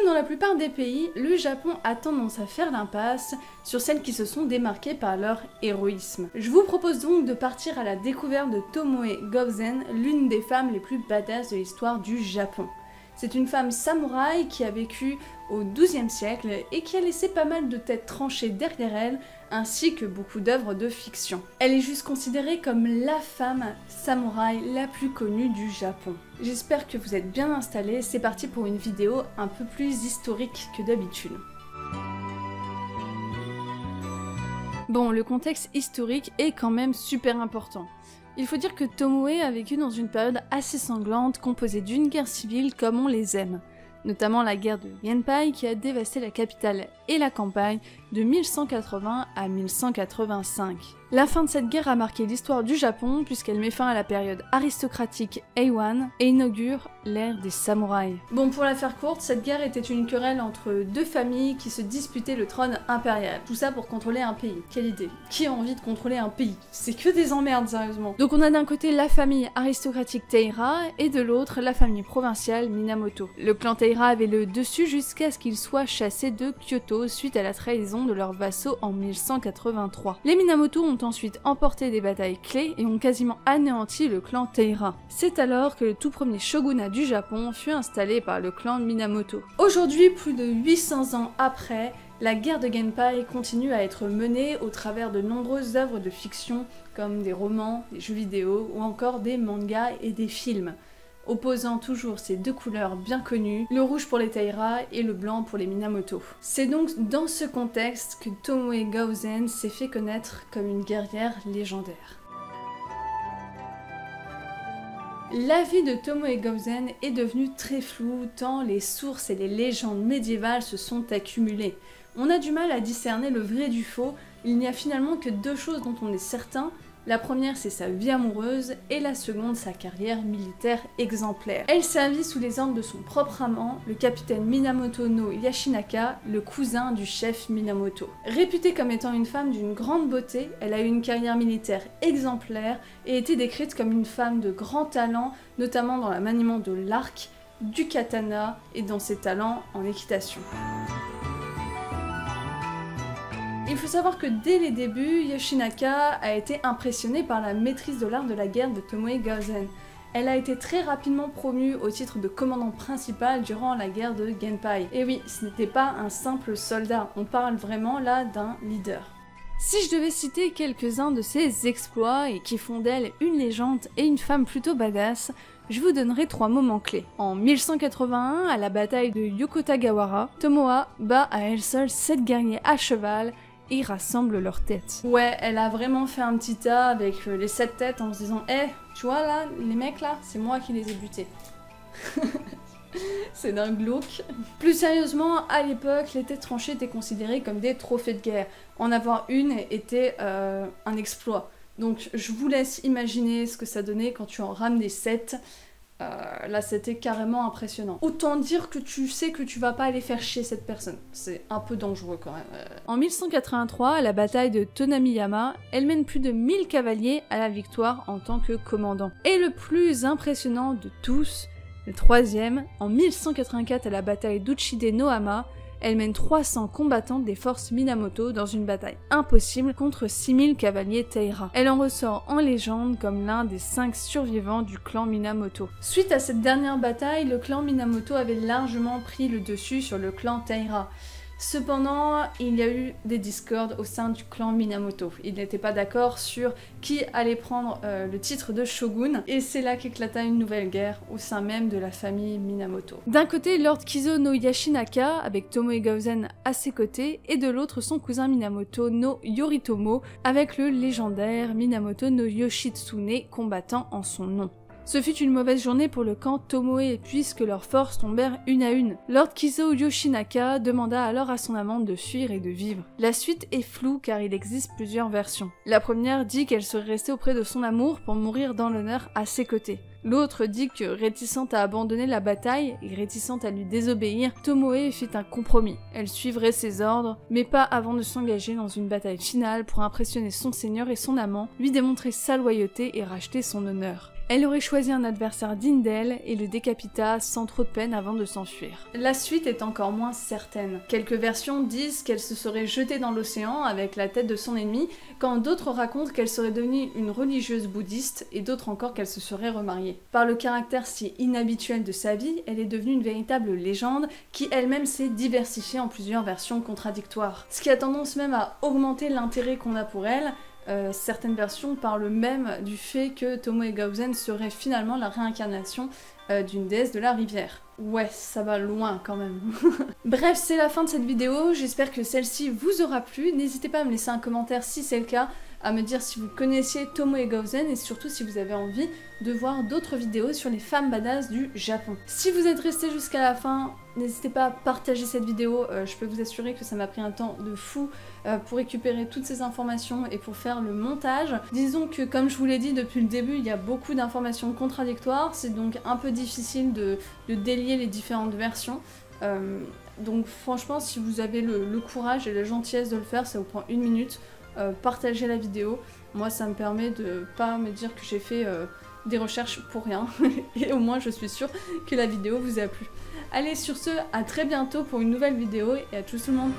dans la plupart des pays, le Japon a tendance à faire l'impasse sur celles qui se sont démarquées par leur héroïsme. Je vous propose donc de partir à la découverte de Tomoe Gozen, l'une des femmes les plus badass de l'histoire du Japon. C'est une femme samouraï qui a vécu au XIIe siècle et qui a laissé pas mal de têtes tranchées derrière elle, ainsi que beaucoup d'œuvres de fiction. Elle est juste considérée comme la femme samouraï la plus connue du Japon. J'espère que vous êtes bien installés, c'est parti pour une vidéo un peu plus historique que d'habitude. Bon, le contexte historique est quand même super important. Il faut dire que Tomoe a vécu dans une période assez sanglante, composée d'une guerre civile comme on les aime, notamment la guerre de Genpei qui a dévasté la capitale et la campagne de 1180 à 1185. La fin de cette guerre a marqué l'histoire du Japon puisqu'elle met fin à la période aristocratique Heian et inaugure l'ère des samouraïs. Bon, pour la faire courte, cette guerre était une querelle entre deux familles qui se disputaient le trône impérial. Tout ça pour contrôler un pays. Quelle idée. Qui a envie de contrôler un pays? C'est que des emmerdes, sérieusement. Donc on a d'un côté la famille aristocratique Taira et de l'autre la famille provinciale Minamoto. Le clan Taira avait le dessus jusqu'à ce qu'il soit chassé de Kyoto suite à la trahison de leurs vassaux en 1183. Les Minamoto ont ensuite emporté des batailles clés et ont quasiment anéanti le clan Taira. C'est alors que le tout premier shogunat du Japon fut installé par le clan Minamoto. Aujourd'hui, plus de 800 ans après, la guerre de Genpei continue à être menée au travers de nombreuses œuvres de fiction comme des romans, des jeux vidéo ou encore des mangas et des films, opposant toujours ces deux couleurs bien connues, le rouge pour les Taira et le blanc pour les Minamoto. C'est donc dans ce contexte que Tomoe Gozen s'est fait connaître comme une guerrière légendaire. La vie de Tomoe Gozen est devenue très floue tant les sources et les légendes médiévales se sont accumulées. On a du mal à discerner le vrai du faux, il n'y a finalement que deux choses dont on est certain. La première, c'est sa vie amoureuse, et la seconde, sa carrière militaire exemplaire. Elle servit sous les ordres de son propre amant, le capitaine Minamoto no Yashinaka, le cousin du chef Minamoto. Réputée comme étant une femme d'une grande beauté, elle a eu une carrière militaire exemplaire et était décrite comme une femme de grand talent, notamment dans le maniement de l'arc, du katana et dans ses talents en équitation. Il faut savoir que dès les débuts, Yashinaka a été impressionnée par la maîtrise de l'art de la guerre de Tomoe Gozen. Elle a été très rapidement promue au titre de commandant principal durant la guerre de Genpei. Et oui, ce n'était pas un simple soldat, on parle vraiment là d'un leader. Si je devais citer quelques-uns de ses exploits et qui font d'elle une légende et une femme plutôt badass, je vous donnerai trois moments clés. En 1181, à la bataille de Yokotagawara, Tomoe bat à elle seule 7 guerriers à cheval et rassemble leurs têtes. Ouais, elle a vraiment fait un petit tas avec les 7 têtes en se disant « Eh, tu vois là, les mecs là, c'est moi qui les ai butés. » C'est d'un glauque. Plus sérieusement, à l'époque, les têtes tranchées étaient considérées comme des trophées de guerre. En avoir une était un exploit. Donc je vous laisse imaginer ce que ça donnait quand tu en ramenais 7. Là c'était carrément impressionnant. Autant dire que tu sais que tu vas pas aller faire chier cette personne. C'est un peu dangereux quand même. En 1183, à la bataille de Tonamiyama, elle mène plus de 1000 cavaliers à la victoire en tant que commandant. Et le plus impressionnant de tous, le troisième, en 1184 à la bataille d'Uchide no Hama, elle mène 300 combattants des forces Minamoto dans une bataille impossible contre 6000 cavaliers Taira. Elle en ressort en légende comme l'un des 5 survivants du clan Minamoto. Suite à cette dernière bataille, le clan Minamoto avait largement pris le dessus sur le clan Taira. Cependant, il y a eu des discordes au sein du clan Minamoto. Ils n'étaient pas d'accord sur qui allait prendre le titre de shogun, et c'est là qu'éclata une nouvelle guerre au sein même de la famille Minamoto. D'un côté, Lord Kizo no Yashinaka, avec Tomoe Gozen à ses côtés, et de l'autre son cousin Minamoto no Yoritomo, avec le légendaire Minamoto no Yoshitsune combattant en son nom. Ce fut une mauvaise journée pour le camp Tomoe puisque leurs forces tombèrent une à une. Lord Kizo Yoshinaka demanda alors à son amante de fuir et de vivre. La suite est floue car il existe plusieurs versions. La première dit qu'elle serait restée auprès de son amour pour mourir dans l'honneur à ses côtés. L'autre dit que, réticente à abandonner la bataille et réticente à lui désobéir, Tomoe fit un compromis. Elle suivrait ses ordres, mais pas avant de s'engager dans une bataille finale pour impressionner son seigneur et son amant, lui démontrer sa loyauté et racheter son honneur. Elle aurait choisi un adversaire digne d'elle et le décapita sans trop de peine avant de s'enfuir. La suite est encore moins certaine. Quelques versions disent qu'elle se serait jetée dans l'océan avec la tête de son ennemi, quand d'autres racontent qu'elle serait devenue une religieuse bouddhiste et d'autres encore qu'elle se serait remariée. Par le caractère si inhabituel de sa vie, elle est devenue une véritable légende qui elle-même s'est diversifiée en plusieurs versions contradictoires. Ce qui a tendance même à augmenter l'intérêt qu'on a pour elle. Certaines versions parlent même du fait que Tomoe-ga-Ozen serait finalement la réincarnation d'une déesse de la rivière. Ouais, ça va loin quand même. Bref, c'est la fin de cette vidéo, j'espère que celle-ci vous aura plu. N'hésitez pas à me laisser un commentaire si c'est le cas, à me dire si vous connaissiez Tomoe-ga-Ozen et surtout si vous avez envie de voir d'autres vidéos sur les femmes badass du Japon. Si vous êtes resté jusqu'à la fin, n'hésitez pas à partager cette vidéo, je peux vous assurer que ça m'a pris un temps de fou pour récupérer toutes ces informations et pour faire le montage. Disons que comme je vous l'ai dit depuis le début, il y a beaucoup d'informations contradictoires, c'est donc un peu difficile de délier les différentes versions. Donc franchement, si vous avez le courage et la gentillesse de le faire, ça vous prend 1 minute. Partagez la vidéo, moi ça me permet de pas me dire que j'ai fait des recherches pour rien et au moins je suis sûre que la vidéo vous a plu. Allez, sur ce, à très bientôt pour une nouvelle vidéo et à tous tout le monde.